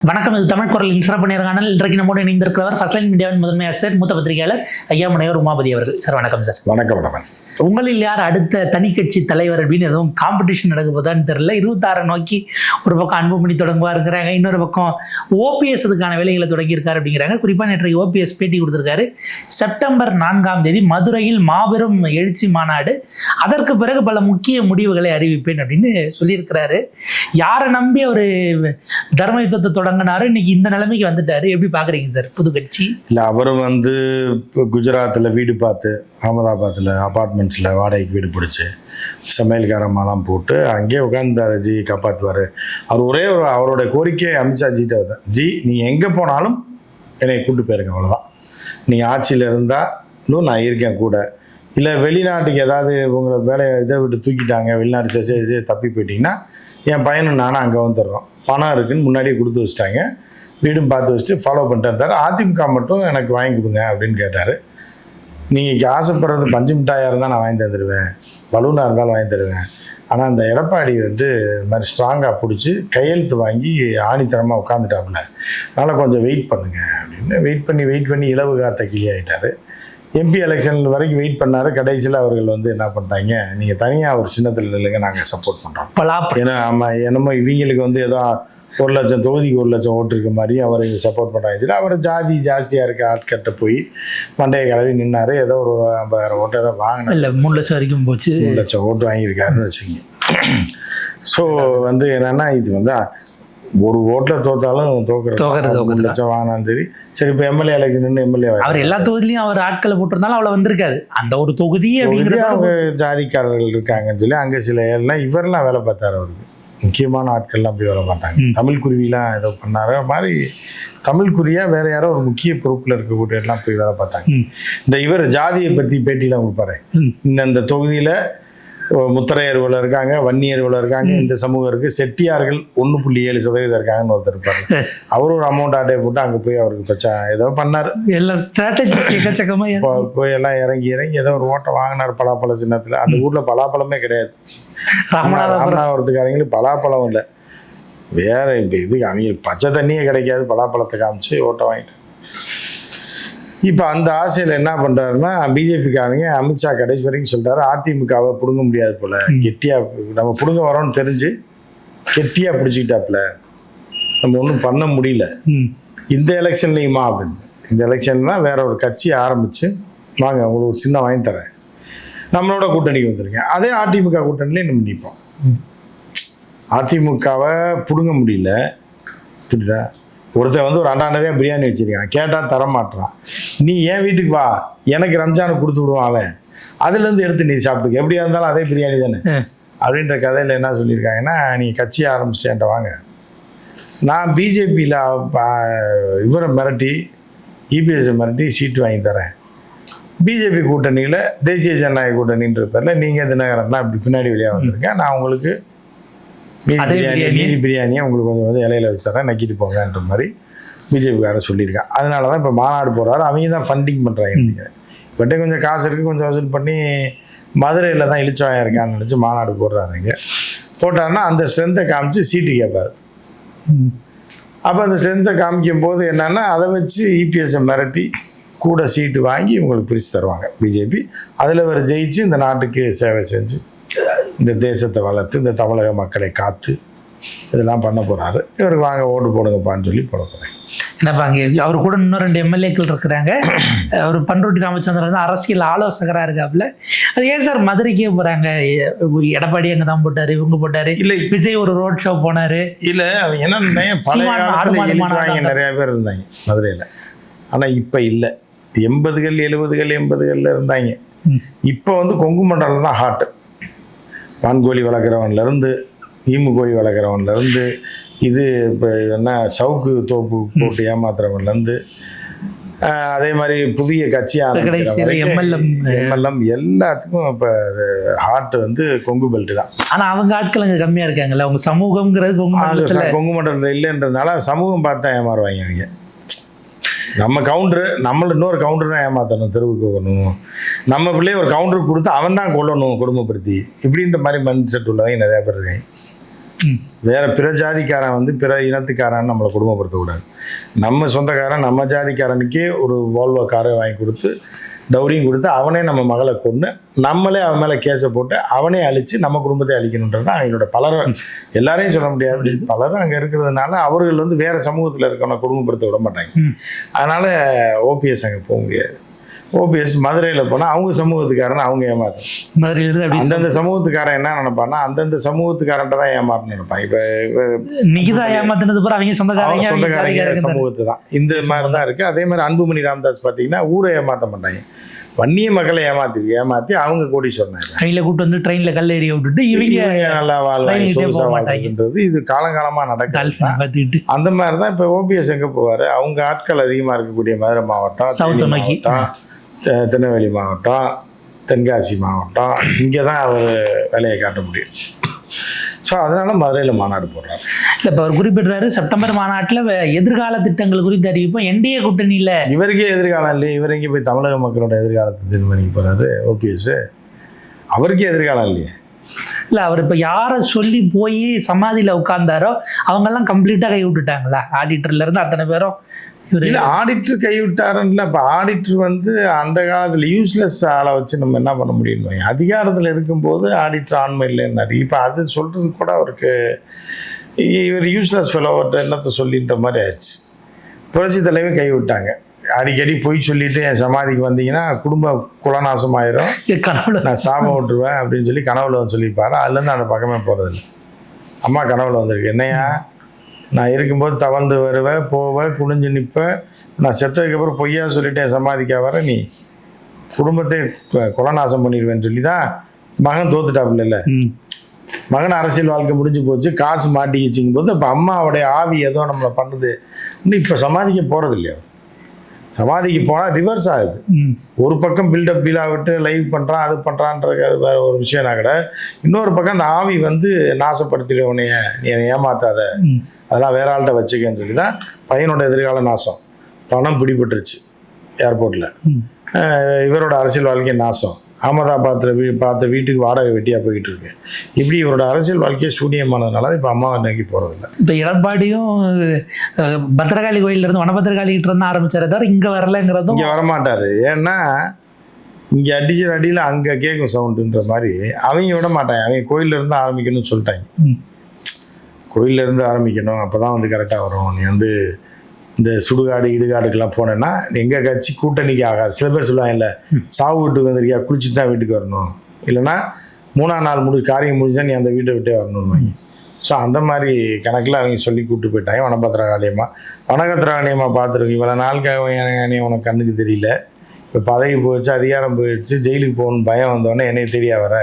வணக்கம். இது தமிழ் குரலின் சிறப்பு நேர்காணல். இன்றைக்கு நம்மோடு இணைந்திருக்கிறவர் ஃபர்ஸ்ட் லைன் மீடியாவின் முதன்மை ஆசிரியர் மூத்த பத்திரிகையாளர் ஐயா முனைவர் உமாபதி அவர்கள். சார் வணக்கம். சார் வணக்கம். வணக்கம். உங்களில் யார் அடுத்த தனிக்கட்சி தலைவர் அப்படின்னு எதுவும் காம்படிஷன் நடக்க போதான்னு தெரியல. 26 நோக்கி ஒரு பக்கம் அன்புமணி தொடங்குவாருங்கிறாங்க, இன்னொரு பக்கம் ஓபிஎஸ் அதுக்கான வேலைகளை தொடங்கியிருக்காரு அப்படிங்கிறாங்க. குறிப்பாக நேற்று ஓபிஎஸ் பேட்டி கொடுத்திருக்காரு. செப்டம்பர் 4ஆம் தேதி மதுரையில் மாபெரும் எழுச்சி மாநாடு, அதற்கு பிறகு பல முக்கிய முடிவுகளை அறிவிப்பேன் அப்படின்னு சொல்லியிருக்கிறாரு. யாரை நம்பி அவர் தர்ம யுத்தத்தை தொடங்கினாரு, இன்னைக்கு இந்த நிலைமைக்கு வந்துட்டாரு. எப்படி பாக்குறீங்க சார் புது கட்சி? இல்லை, அவரும் குஜராத்தில் வீடு பார்த்து, அகமதாபாத்தில் அப்பார்ட்மெண்ட்ஸில் வாடகைக்கு வீடு பிடிச்சி சமையல்காரம்மாலாம் போட்டு அங்கேயே உட்காந்துருந்தார். ஜி காப்பாற்றுவார். அவர் ஒரே ஒரு அவரோட கோரிக்கை அமித்ஷாஜிட்ட தான், ஜி நீங்கள் எங்கே போனாலும் என்னை கூப்பிட்டு போயிருங்க, அவ்வளோதான். நீங்கள் ஆட்சியில் இருந்தாலும் நான் இருக்கேன் கூட. இல்லை வெளிநாட்டுக்கு ஏதாவது உங்களை வேலையை இதை விட்டு தூக்கிட்டாங்க, வெளிநாட்டு சே தப்பி போயிட்டீங்கன்னா என் பையனும் நானும் அங்கே வந்துடுறோம், பணம் இருக்குன்னு முன்னாடியே கொடுத்து வச்சிட்டாங்க, வீடும் பார்த்து வச்சுட்டு ஃபாலோ பண்ணிட்டு இருந்தார். அதிமுக மட்டும் எனக்கு வாங்கி கொடுங்க அப்படின்னு கேட்டார். நீங்கள் ஆசைப்படுறது பஞ்சு மிட்டாயாக இருந்தால் நான் வாங்கி தந்துடுவேன், பலூனாக இருந்தாலும் வாங்கி தருவேன். ஆனால் அந்த எடப்பாடி இது மாதிரி ஸ்ட்ராங்காக பிடிச்சி கையெழுத்து வாங்கி ஆணித்தரமாக உட்காந்துட்டாப்புல, அதனால் கொஞ்சம் வெயிட் பண்ணுங்கள் அப்படின்னு வெயிட் பண்ணி இலவு காத்த கிளி ஆகிட்டார். எம்பி எலெக்ஷன் வரைக்கும் வெயிட் பண்ணார். கடைசியில் அவர்கள் என்ன பண்ணிட்டாங்க, நீங்கள் தனியாக ஒரு சின்னத்தில் இல்லைங்க, நாங்கள் சப்போர்ட் பண்ணுறோம். ஏன்னா ஆமாம், என்னமோ இவங்களுக்கு ஏதோ 1 லட்சம் தொகுதிக்கு 1 லட்சம் ஓட்டு இருக்க மாதிரி அவர் சப்போர்ட் பண்ணுறாங்க. அவர் ஜாதி ஜாஸ்தியாக இருக்க ஆட்கிட்ட போய் மண்டையை கிளவி நின்னார். ஏதோ ஒரு 50,000 ஓட்டு ஏதோ வாங்கினார். இல்லை 3 லட்சம் வரைக்கும் போச்சு. 3 லட்சம் ஓட்டு வாங்கியிருக்காருன்னு வச்சுங்க. ஸோ என்னென்னா இது ஒரு ஓட்டில் தோத்தாலும் தோக்குறது 3 லட்சம் வாங்கினாலும் சரி. இப்போ எம்எல்ஏ எலெக்ஷன் எம்எல்ஏ அவர் எல்லா தொகுதியிலையும் அவர் ஆட்களை போட்டிருந்தாலும் அவ்வளோ வந்திருக்காது. அந்த ஒரு தொகுதி அவங்க ஜாதிக்காரர்கள் இருக்காங்கன்னு சொல்லி அங்கே சில எல்லாம் இவரெல்லாம் வேலை பார்த்தாரு. அவருக்கு முக்கியமான ஆட்கள்லாம் போய் வேலை பார்த்தாங்க. தமிழ் குருவிலாம் ஏதோ பண்ணாரு மாதிரி. தமிழ் குறியா வேற யாரோ ஒரு முக்கிய பொறுப்பில் இருக்கக்கூடிய எல்லாம் போய் வேலை பார்த்தாங்க. இந்த இவர் ஜாதியை பற்றி பேட்டிலாம் கொடுப்பாரு. இந்த தொகுதியில் முத்தரையர்வுல இருக்காங்க, வன்னியர்வுல இருக்காங்க, இந்த சமூகம் இருக்கு, செட்டியார்கள் 1.7% இருக்காங்கன்னு ஒருத்தர் இருப்பாரு. அவரும் ஒரு அமௌண்ட் ஆட்டையை போட்டு அங்கே போய் அவருக்கு பிரச்சனை ஏதோ பண்ணார். எல்லாம் ஸ்ட்ராட்டஜி போய் எல்லாம் இறங்கி ஏதோ ஒரு ஓட்டை வாங்கினார் பலாப்பழ சின்னத்தில். அந்த ஊரில் பலாப்பழமே கிடையாது. ராமநாதபுரத்துக்காரங்களுக்கு பலாப்பழம் இல்லை, வேற இப்போ இதுக்கு அவங்க பச்சை தண்ணியே கிடைக்காது. பலாப்பழத்தை காமிச்சு ஓட்டை வாங்கிட்டு இப்போ அந்த ஆசையில் என்ன பண்ணுறாருன்னா, பிஜேபிக்காரங்க அமித்ஷா கடைசி வரைக்கும் சொல்கிறாரு, அதிமுகவை பிடுங்க முடியாது போல், கெட்டியாக நம்ம பிடுங்க வரோன்னு தெரிஞ்சு கெட்டியாக பிடிச்சிக்கிட்டாப்புல, நம்ம ஒன்றும் பண்ண முடியல இந்த எலெக்ஷன்லையுமா அப்படின்னு. இந்த எலெக்ஷன்னா வேற ஒரு கட்சியை ஆரம்பித்து வாங்க உங்களுக்கு ஒரு சின்ன வாங்கி தரேன், நம்மளோட கூட்டணிக்கு வந்துருங்க. அதே அதிமுக கூட்டணியிலே நம்ம நிற்போம். அதிமுகவை பிடுங்க முடியல. புரியுதா? ஒருத்தன் ஒரு அண்டா நிறையா பிரியாணி வச்சிருக்கான், கேட்டால் தரமாட்டான். நீ ஏன் வீட்டுக்கு வா, எனக்கு ரம்ஜானுக்கு கொடுத்து விடுவான் அவன், அதுலேருந்து எடுத்து நீ சாப்பிட்டுக்க, எப்படியா இருந்தாலும் அதே பிரியாணி தானே அப்படின்ற கதையில் என்ன சொல்லியிருக்காங்கன்னா, நீ கட்சியை ஆரம்பிச்சிட்டேன்ட்ட வாங்க, நான் பிஜேபியில் இவரை மிரட்டி இபிஎஸ்ஸை மிரட்டி சீட்டு வாங்கி தரேன், பிஜேபி கூட்டணியில் தேசிய ஜனநாயக கூட்டணின்ற பேரில் நீங்கள் தினகரன்லாம் இப்படி பின்னாடி வெளியாக வந்திருக்கேன், நான் உங்களுக்கு மீதி பிரியாணியை உங்களுக்கு கொஞ்சம் இலையில வச்சு தரேன், நக்கிட்டு போங்கன்ற மாதிரி பிஜேபிக்காரன் சொல்லியிருக்கான். அதனால தான் இப்போ மாநாடு போடுறாரு. அவங்க தான் ஃபண்டிங் பண்ணுறாங்க. இவர்கிட்ட கொஞ்சம் காசு இருக்குது, கொஞ்சம் வசூல் பண்ணி மதுரையில் தான் இழிச்சவாயம் இருக்கான்னு நினச்சி மாநாடு போடுறாரு. இங்கே போட்டாருன்னா அந்த ஸ்ட்ரென்த்தை காமிச்சு சீட்டு கேட்பார். அப்போ அந்த ஸ்ட்ரென்த்தை காமிக்கும் போது என்னென்னா, அதை வச்சு இபிஎஸ்ஸை மிரட்டி கூட சீட்டு வாங்கி உங்களுக்கு பிரித்து தருவாங்க பிஜேபி. அதில் அவர் ஜெயிச்சு இந்த நாட்டுக்கு சேவை செஞ்சு இந்த தேசத்தை வளர்த்து இந்த தமிழக மக்களை காத்து இதெல்லாம் பண்ண போகிறாரு. இவருக்கு வாங்க ஓட்டு போடுங்கப்பான்னு சொல்லி போட போகிறேன். என்னப்பா அங்கே அவர் கூட இன்னும் 2 எம்எல்ஏக்கள் இருக்கிறாங்க. அவர் பண்ருட்டி ராமச்சந்திரன் தான் அரசியல் ஆலோசகராக இருக்காப்புல. அது ஏன் சார் மதுரைக்கே போகிறாங்க? எடப்பாடி அங்கே தான் போட்டார், இவங்க போட்டார், இல்லை விஜய் ஒரு ரோட் ஷோ போனார். இல்லை அது என்னன்னா, பழைய நிறையா பேர் இருந்தாங்க மதுரையில். ஆனால் இப்போ இல்லை. 80கள் 70கள் 80களில் இருந்தாங்க. இப்போ கொங்கு மண்டலம் தான் ஹாட்டு. வான்கோழி வளர்க்குறவன்லேருந்து ஈமு கோழி வளர்க்குறவன்லேருந்து இது இப்போ என்ன சவுக்கு தோப்பு போட்டு ஏமாத்துறவன்லேருந்து அதே மாதிரி புதிய கட்சியாக எம்எல்எம் எல்லாத்துக்கும் இப்போ ஹார்ட் கொங்கு பெல்ட் தான். ஆனால் அவங்க ஆட்கள் அங்கே கம்மியாக இருக்காங்கல்ல, அவங்க சமூகங்கிறது கொங்கு மண்டலத்தில் இல்லைன்றதுனால சமூகம் பார்த்தா ஏமாறுவாங்க அவங்க. நம்ம கவுண்டரு நம்மள இன்னொரு கவுண்டர் தான் ஏமாற்றணும், தெருவுக்கு வரணும், நம்ம பிள்ளைய ஒரு கவுண்டருக்கு கொடுத்து அவன் தான் கொல்லணும் குடும்பப்படுத்தி, இப்படின்ற மாதிரி மைண்ட் செட் உள்ளவங்க நிறையா பேர் இருக்காங்க. வேற பிற ஜாதிக்காரன் வந்து பிற இனத்துக்காரன் நம்மளை குடும்பப்படுத்தக்கூடாது. நம்ம சொந்தக்காரன் நம்ம ஜாதிக்காரனுக்கே ஒரு வால்வோ காரை வாங்கி கொடுத்து டவுரியும் கொடுத்து அவனே நம்ம மகளை கொண்டு நம்மளே அவன் மேலே கேஸை போட்டு அவனே அழித்து நம்ம குடும்பத்தை அழிக்கணுன்றது தான் அவங்களோட பலரும். எல்லாரையும் சொல்ல முடியாது, பலரும் அங்கே இருக்கிறதுனால அவர்கள் வந்து வேறு சமூகத்தில் இருக்கவனை குடும்பப்படுத்த விட மாட்டாங்க. அதனால் ஓபிஎஸ் அங்கே போக முடியாது. ஓபிஎஸ் மதுரையில் போனால் அவங்க சமூகத்துக்காரன் அவங்க ஏமாத்தணும். அந்தந்த சமூகத்துக்காரன் என்ன நினைப்பான்னா அந்தந்த சமூகத்துக்காரன்ட்ட தான் ஏமாறணும்னு நினைப்பான். இப்போ நிகிதா ஏமாத்தினது பூரா அவங்க சொந்தக்காரங்க சமூகத்து தான். இந்த மாதிரி தான் இருக்குது. அதே மாதிரி அன்புமணி ராமதாஸ் பார்த்தீங்கன்னா ஊரை ஏமாற்ற மாட்டாங்க, வன்னிய மக்களை ஏமாத்தி அவங்க கோடீஸ்வரன் கையில் கூட்டு வந்து ட்ரெயினில் கல் ஏறி விட்டுட்டு இவங்க நல்லா வாழ்வாங்கன்றது இது காலங்காலமாக நடக்குது. அந்த மாதிரி தான் இப்போ ஓபிஎஸ் எங்கே போவார், அவங்க ஆட்கள் அதிகமாக இருக்கக்கூடிய மதுரை மாவட்டம், சவுத் நோக்கி திருநெல்வேலி மாவட்டம், தென்காசி மாவட்டம், இங்கே தான் அவர் வேலையை காட்ட முடியும். ஸோ அதனால மதுரையில் மாநாடு போடுறாரு. இல்லை இப்போ அவர் குறிப்பிடுறாரு செப்டம்பர் மாநாட்டில் எதிர்கால திட்டங்கள் குறித்து அறிவிப்போம். என்டிஏ கூட்டணியில் இவருக்கே எதிர்காலம் இல்லையே, இவர் எங்கே போய் தமிழக மக்களோட எதிர்காலத்தை தீர்மானிக்க போகிறாரு ஓபிஎஸ்? அவருக்கே எதிர்காலம் இல்லையே. இல்லை அவர் இப்போ யாரை சொல்லி போய் சமாதியில் உட்கார்ந்தாரோ அவங்கெல்லாம் கம்ப்ளீட்டாக கை விட்டுட்டாங்களா? ஆடிட்டர்லேருந்து அத்தனை பேரும் இல்லை ஆடிட்டர் கைவிட்டாருன்னு. இப்போ ஆடிட்டர் வந்து அந்த காலத்தில் யூஸ்லெஸ் ஆளை வச்சு நம்ம என்ன பண்ண முடியும்? அதிகாரத்தில் இருக்கும்போது ஆடிட்டர் ஆண்மை இல்லைன்னாரு. இப்போ அது சொல்கிறது கூட அவருக்கு இவர் யூஸ்லெஸ் ஃபெலோவர்கிட்ட என்னத்தை சொல்லின்ற மாதிரி ஆயிடுச்சு. புரட்சி தலைவர் கைவிட்டாங்க. அடிக்கடி பொய் சொல்லிட்டு என் சமாதிக்கு வந்தீங்கன்னா குடும்ப குலநாசம் ஆயிரும், நான் சாபம் விட்டுருவேன் அப்படின்னு சொல்லி கனவுல வந்து சொல்லியிருப்பாரு. அதுலேருந்து அந்த பக்கமே போகிறதில்ல. அம்மா கனவுல வந்திருக்கு, என்னையா நான் இருக்கும்போது தவழ்ந்து வருவேன், போவேன், குனிஞ்சு நிற்பேன், நான் செத்ததுக்கப்புறம் பொய்யா சொல்லிட்டேன் சமாதிக்கா வர, நீ குடும்பத்தை குலநாசம் பண்ணிடுவேன்னு சொல்லி தான் மகன் தோத்துட்டாப்புல. இல்லை மகன் அரசியல் வாழ்க்கை முடிஞ்சு போச்சு, காசு மாட்டிக்கிச்சிங்கும் போது இப்போ அம்மாவுடைய ஆவி ஏதோ நம்மளை பண்ணுது. இன்னும் இப்போ சமாதிக்க போகிறது இல்லையா? சமாதிக்கு போனால் ரிவர்ஸ் ஆகுது. ஒரு பக்கம் பில்டப் பீலா விட்டு லைவ் பண்ணுறான், அது பண்ணுறான்றது வேற ஒரு விஷயம்னா கூட, இன்னொரு பக்கம் அந்த ஆவி வந்து நாசப்படுத்திடுவனைய நீ ஏமாத்தாத, அதெல்லாம் வேற ஆள்கிட்ட வச்சுக்கன்னு சொல்லி தான் பையனோட எதிர்கால நாசம். பணம் பிடிபட்டுருச்சு ஏர்போர்ட்டில், இவரோட அரசியல் வாழ்க்கை நாசம். அகமதாபாத்தில் பார்த்த வீட்டுக்கு வாடகை வெட்டியாக போய்கிட்டு இருக்கு. இப்படி இவரோட அரசியல் வாழ்க்கையை சூனியமானதுனால இப்போ அம்மாவை நோக்கி போகிறதில்ல. இப்போ எடப்பாடியும் பத்திரகாளி கோயிலிருந்து வனபத்திரகாளிகிட்ட இருந்து ஆரம்பிச்சாரு தவிர இங்கே வரலங்கிறதும். இங்கே வரமாட்டார். ஏன்னா இங்கே அடிக்கிற அடியில் அங்கே கேட்கும் சவுண்டுன்ற மாதிரி அவங்க விட மாட்டாங்க. அவங்க கோயிலேருந்து ஆரம்பிக்கணும்னு சொல்லிட்டாங்க. கோயிலேருந்து ஆரம்பிக்கணும், அப்போ தான் வந்து கரெக்டாக வரும். நீ வந்து இந்த சுடுகாடு இடுகாடுக்கெல்லாம் போனேன்னா எங்கள் கட்சி கூட்டணிக்கு ஆகாது. சில பேர் சொல்லுவாங்க, இல்லை சாவு வீட்டுக்கு வந்திருக்கியா, குளிச்சுட்டு தான் வீட்டுக்கு வரணும், இல்லைனா 3ஆம் நாள் காரியம் முடிஞ்சால் நீ அந்த வீட்டை விட்டே வரணும்னு வாங்கி. ஸோ அந்த மாதிரி கணக்கில் அவங்க சொல்லி கூப்பிட்டு போயிட்டாங்க. வனபத்திரகாளியமாக பார்த்துருக்கோம். இவ்வளோ நாளுக்காக உனக்கு கண்ணுக்கு தெரியல, இப்போ பதவி போயிடுச்சு, அதிகாரம் போயிடுச்சு, ஜெயிலுக்கு போகணுன்னு பயம் வந்தோடனே என்னைக்கு தெரியா வர,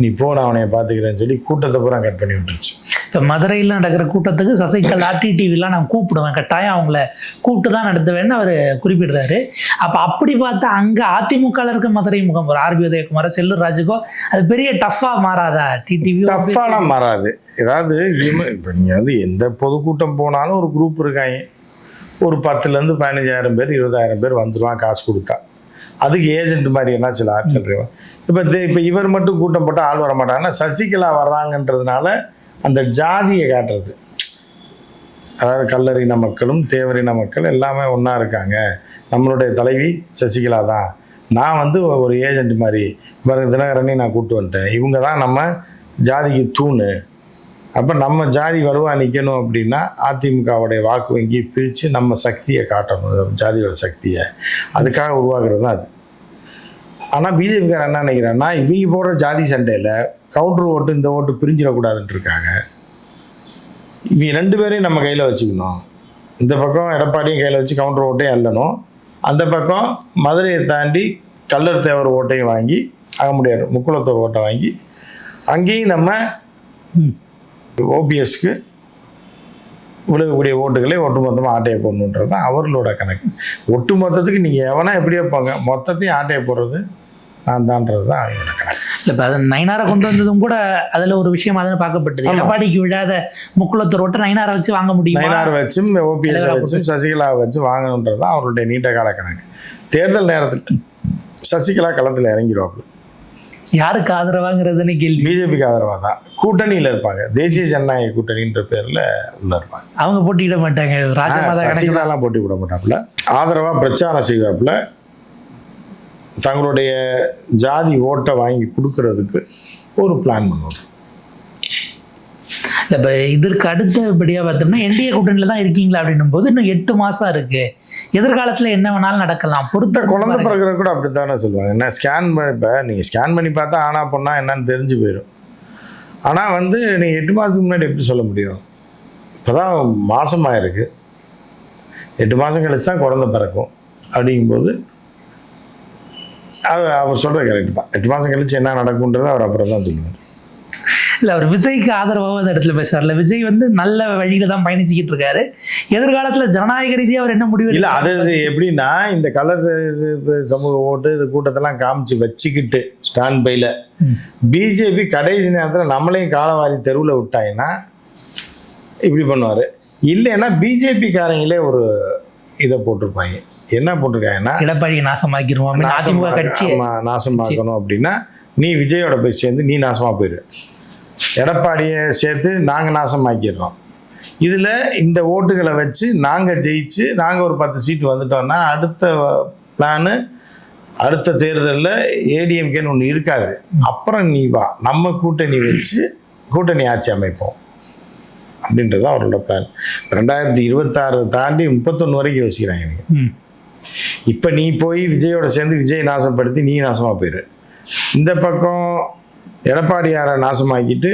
நீ போன அவனைய பார்த்துக்கிறேன்னு சொல்லி கூட்டத்தை பூரா கட் பண்ணி விட்டுருச்சு. இப்போ மதுரையில் நடக்கிற கூட்டத்துக்கு சசிகலா டிடிவிலாம் நான் கூப்பிடுவேன், கட்டாயம் அவங்கள கூப்பிட்டு தான் நடத்துவேன்னு அவர் குறிப்பிடுறாரு. அப்போ அப்படி பார்த்தா அங்கே அதிமுகவில் இருக்க மதுரை முகம் ஒரு ஆர்பி உதயகுமார், செல்லூர் ராஜுக்கோ அது பெரிய டஃப்பாக மாறாதா? டிடிவி டஃப்பாலாம் மாறாது. ஏதாவது இப்போ நீங்கள் வந்து எந்த பொதுக்கூட்டம் போனாலும் ஒரு குரூப் இருக்காங்க, ஒரு 10,000 15,000 பேர் 20,000 பேர் வந்துடுவான் காசு கொடுத்தா. அதுக்கு ஏஜென்ட் மாதிரி என்ன சில ஆட்கள். இப்போ இவர் மட்டும் கூட்டம் போட்டால் ஆள் வர மாட்டாங்கன்னா சசிகலா வர்றாங்கன்றதுனால அந்த ஜாதியை காட்டுறது. அதாவது கல்லறின மக்களும் தேவரின மக்கள் எல்லாமே ஒன்றா இருக்காங்க, நம்மளுடைய தலைவி சசிகலா தான், நான் வந்து ஒரு ஏஜென்ட் மாதிரி தினகரனையும் நான் கூப்பிட்டு வந்துட்டேன், இவங்க தான் நம்ம ஜாதிக்கு தூணு. அப்போ நம்ம ஜாதி வலுவாக நிற்கணும் அப்படின்னா அதிமுகவுடைய வாக்கு வங்கி பிரித்து நம்ம சக்தியை காட்டணும், ஜாதியோட சக்தியை, அதுக்காக உருவாக்குறது தான் அது. ஆனால் பிஜேபிக்காரர் என்ன நினைக்கிறான்னா, இவங்க போடுற ஜாதி சண்டையில் கவுண்டர் ஓட்டு இந்த ஓட்டு பிரிஞ்சிடக்கூடாதுன்ட்டு இருக்காங்க. இவங்க 2 பேரையும் நம்ம கையில் வச்சுக்கணும். இந்த பக்கம் எடப்பாடியும் கையில் வச்சு கவுண்டர் ஓட்டையும் அள்ளணும், அந்த பக்கம் மதுரையை தாண்டி கல்லர் தேவர் ஓட்டையும் வாங்கி அகமுடியார் முக்குளத்தோர் ஓட்டை வாங்கி அங்கேயும் நம்ம ஓபிஎஸ்க்கு விழுகக்கூடிய ஓட்டுகளை ஒட்டுமொத்தமாக ஆட்டையை போடணுன்றது தான் அவர்களோட கணக்கு. ஒட்டு மொத்தத்துக்கு நீங்கள் எவனா எப்படியோ போங்க, மொத்தத்தையும் ஆட்டையை போடுறது நான் தான்றது தான் அவங்களோட கணக்கு. இல்லை இப்போ அதை நயினாரை கொண்டு வந்ததும் கூட அதில் ஒரு விஷயம் அதில் பார்க்கப்பட்டது. எடப்பாடிக்கு விழாத முக்குளத்தூர் ஓட்டை நயினாரை வச்சு வாங்க முடியும், நயினாரை வச்சும் ஓபிஎஸ் வச்சும் சசிகலாவை வச்சு வாங்கணுன்றது தான் அவருடைய நீண்ட கால கணக்கு. தேர்தல் நேரத்தில் சசிகலா களத்தில் இறங்கிடுவாப்புல. யாருக்கு ஆதரவாங்கிறதுன்னு கேள்வி. பிஜேபிக்கு ஆதரவாக தான் கூட்டணியில் இருப்பாங்க. தேசிய ஜனநாயக கூட்டணின்ற பேரில் உள்ள இருப்பாங்க. அவங்க போட்டியிட மாட்டாங்க. ராஜமாதா கணக்கு சசிகலாலாம் போட்டி விட மாட்டாப்புல. ஆதரவாக பிரச்சாரம் செய்வாப்புல. தங்களுடைய ஜாதி ஓட்டை வாங்கி கொடுக்கறதுக்கு ஒரு பிளான் பண்ணுவாங்க. இல்லை, இப்போ இதற்கு அடுத்தபடியாக பார்த்தோம்னா என்டிஏ கூட்டணியில் தான் இருக்கீங்களா அப்படின்னும் போது இன்னும் 8 மாதம் இருக்குது. எதிர்காலத்தில் என்ன வேணாலும் நடக்கலாம். பொறுத்த குழந்தை பிறகுற கூட அப்படி தானே சொல்லுவாங்க. என்ன ஸ்கேன் பண்ணி, இப்போ நீங்கள் ஸ்கேன் பண்ணி பார்த்தா ஆனா பொண்ணா என்னன்னு தெரிஞ்சு போயிடும். ஆனால் வந்து நீங்கள் 8 மாதத்துக்கு முன்னாடி எப்படி சொல்ல முடியும்? இப்போ தான் மாதமாக இருக்குது, 8 மாதம் கழிச்சு தான் குழந்தை பிறக்கும். அப்படிங்கும்போது அது அவர் சொல்கிற கரெக்ட் தான். 8 மாதம் கழிச்சு என்ன நடக்கும்ன்றது அவர் அப்புறம் தான் சொல்லுவார். இல்லை, அவர் விஜய்க்கு ஆதரவாக அந்த இடத்துல பேசுறாருல. விஜய் வந்து நல்ல வழியில தான் பயணிச்சுக்கிட்டு இருக்காரு. எதிர்காலத்தில் ஜனநாயக ரீதியாக அவர் என்ன முடிவு இல்லை, அது எப்படின்னா இந்த கலர் சமூக ஓட்டு இது கூட்டத்தெல்லாம் காமிச்சு வச்சுக்கிட்டு ஸ்டாண்ட் பையில் பிஜேபி கடைசி நேரத்தில் நம்மளையும் காலவாரி தெருவில் விட்டாங்கன்னா இப்படி பண்ணுவார். இல்லைன்னா பிஜேபிக்காரங்களே ஒரு இதை போட்டிருப்பாங்க. என்ன போட்டிருக்காங்கன்னா, எடப்பாடியை நாசமாக்கிடுவோம், அதிமுக கட்சி நாசமாக்கணும் அப்படின்னா நீ விஜயோட போய் சேர்ந்து நீ நாசமாக போயிரு, எடப்பாடியை சேர்த்து நாங்கள் நாசமாக்கிடுறோம். இதில் இந்த ஓட்டுகளை வச்சு நாங்கள் ஜெயிச்சு நாங்கள் ஒரு 10 சீட்டு வந்துட்டோம்னா அடுத்த பிளானு அடுத்த தேர்தலில் ஏடிஎம்கேன்னு ஒன்று இருக்காது. அப்புறம் நீ வா, நம்ம கூட்டணி வச்சு கூட்டணி ஆட்சி அமைப்போம் அப்படின்றது தான் அவரோட பிளான். 2026 தாண்டி 31 வரைக்கும் யோசிக்கிறாங்க எனக்கு. இப்போ நீ போய் விஜயோட சேர்ந்து விஜய் நாசப்படுத்தி நீ நாசமாக போயிரு, இந்த பக்கம் எடப்பாடியாரை நாசமாக்கிட்டு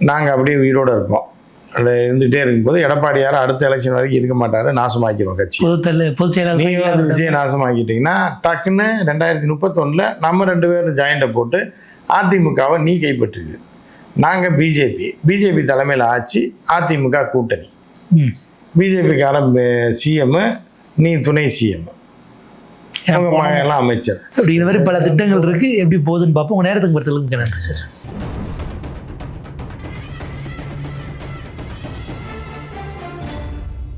நாங்கள் அப்படியே உயிரோடு இருப்போம். அதில் இருந்துகிட்டே இருக்கும்போது எடப்பாடியாரை அடுத்த எலெக்ஷன் வரைக்கும் இருக்க மாட்டார், நாசமாக்கிடுவோம் கட்சி. பொதுச் செயலாளர் நீங்கள் வந்து விஜய் நாசமாக்கிட்டீங்கன்னா டக்குன்னு 2031 நம்ம 2 பேரும் ஜாயிண்டை போட்டு அதிமுகவை நீ கைப்பற்றுது, நாங்கள் பிஜேபி தலைமையில் ஆட்சி, அதிமுக கூட்டணி, பிஜேபிக்காரன் சிஎம், நீ துணை சிஎம், அவங்க எல்லாம் அமைச்சர். அப்படி இந்த மாதிரி பல திட்டங்கள் இருக்குது. எப்படி போகுதுன்னு பார்ப்போம். உங்கள் நேரத்துக்கு பொறுத்தளவுக்கு நன்றி சார்.